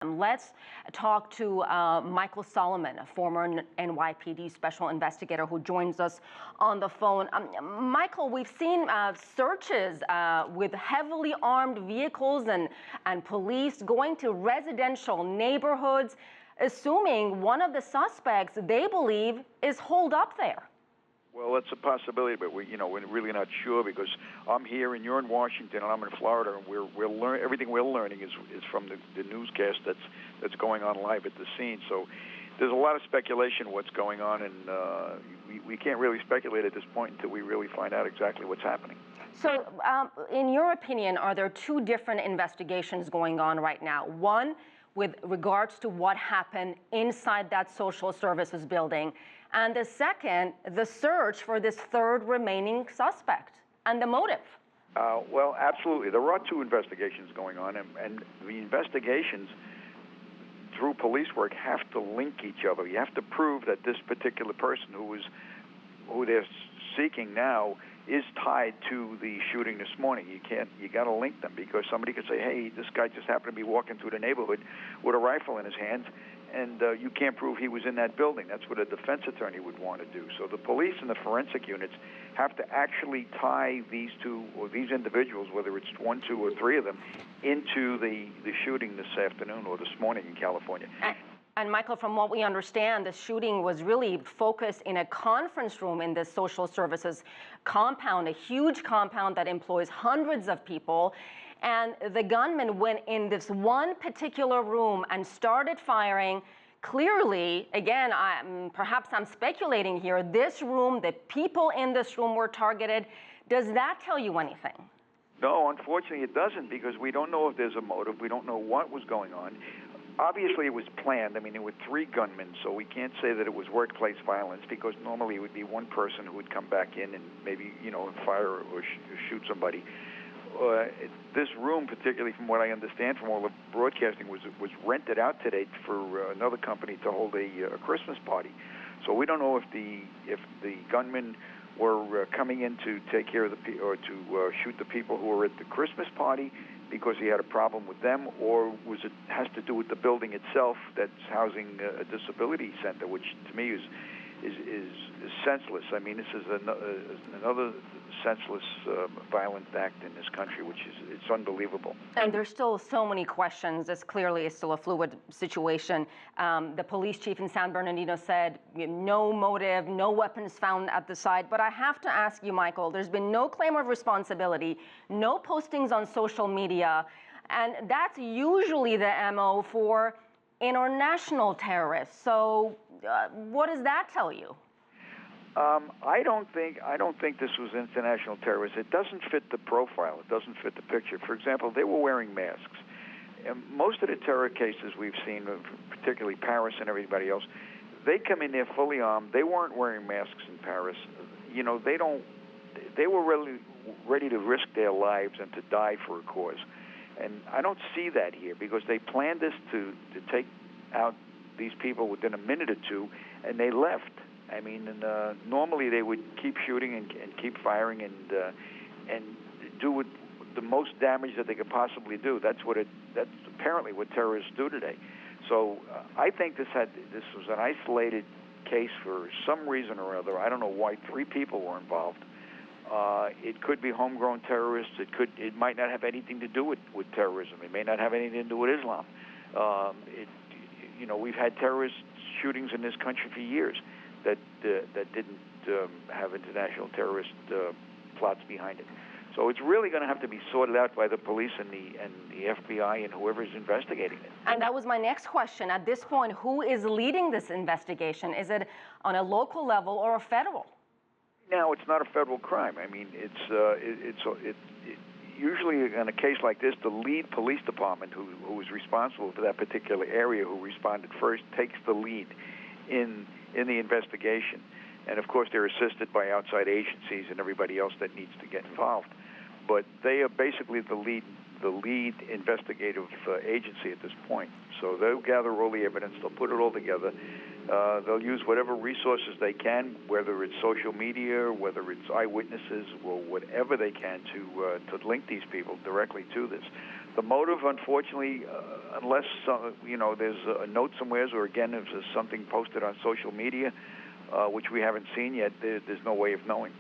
Let's talk to Michael Solomon, a former NYPD special investigator who joins us on the phone. Michael, we've seen searches with heavily armed vehicles and police going to residential neighborhoods, assuming one of the suspects they believe is holed up there. Well, that's a possibility, but we're really not sure because I'm here and you're in Washington and I'm in Florida, and everything we're learning is from the newscast that's going on live at the scene. So there's a lot of speculation what's going on, and we can't really speculate at this point until we really find out exactly what's happening. So, in your opinion, are there two different investigations going on right now? One with regards to what happened inside that social services building, and the second, the search for this third remaining suspect and the motive. Well, absolutely. There are two investigations going on, and the investigations through police work have to link each other. You have to prove that this particular person who they're seeking now is tied to the shooting this morning. You got to link them, because somebody could say, hey, this guy just happened to be walking through the neighborhood with a rifle in his hands, and you can't prove he was in that building. That's what a defense attorney would want to do. So the police and the forensic units have to actually tie these two, or these individuals, whether it's one, two, or three of them, into the shooting this afternoon or this morning in California. And Michael, from what we understand, the shooting was really focused in a conference room in this social services compound, a huge compound that employs hundreds of people. And the gunman went in this one particular room and started firing. Clearly, again, perhaps I'm speculating here, this room, the people in this room were targeted. Does that tell you anything? No, unfortunately it doesn't, because we don't know if there's a motive. We don't know what was going on. Obviously, it was planned. I mean, there were three gunmen, so we can't say that it was workplace violence, because normally it would be one person who would come back in and maybe, fire or shoot somebody. This room, particularly from what I understand from all the broadcasting, was rented out today for another company to hold a Christmas party. So we don't know if the gunmen were coming in to take care of or to shoot the people who were at the Christmas party because he had a problem with them, or has to do with the building itself that's housing a disability center, which to me is senseless. I mean, this is another senseless violent act in this country, which it's unbelievable. And there's still so many questions. This clearly is still a fluid situation. The police chief in San Bernardino said no motive, no weapons found at the site. But I have to ask you, Michael, there's been no claim of responsibility, no postings on social media, and that's usually the MO for international terrorists. So what does that tell you? I don't think this was international terrorists. It doesn't fit the profile. It doesn't fit the picture. For example, they were wearing masks. And most of the terror cases we've seen, particularly Paris and everybody else, they come in there fully armed. They weren't wearing masks in Paris. They were really ready to risk their lives and to die for a cause. And I don't see that here, because they planned this to take out these people within a minute or two, and they left. I mean, normally they would keep shooting and keep firing and do the most damage that they could possibly do. That's apparently what terrorists do today. So I think this was an isolated case for some reason or other. I don't know why three people were involved. It could be homegrown terrorists. It might not have anything to do with terrorism. It may not have anything to do with Islam. We've had terrorist shootings in this country for years that didn't have international terrorist plots behind it. So it's really going to have to be sorted out by the police and the FBI and whoever's investigating it. And that was my next question. At this point, who is leading this investigation? Is it on a local level or a federal? Now, it's not a federal crime. I mean, usually in a case like this, the lead police department, who is responsible for that particular area, who responded first, takes the lead in the investigation. And of course, they're assisted by outside agencies and everybody else that needs to get involved. But they are basically the lead investigative agency at this point. So they'll gather all the evidence, they'll put it all together. They'll use whatever resources they can, whether it's social media, whether it's eyewitnesses, or whatever they can to link these people directly to this. The motive, unfortunately, unless there's a note somewhere, or again, if there's something posted on social media, which we haven't seen yet, there's no way of knowing.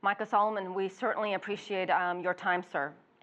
Michael Solomon, we certainly appreciate your time, sir.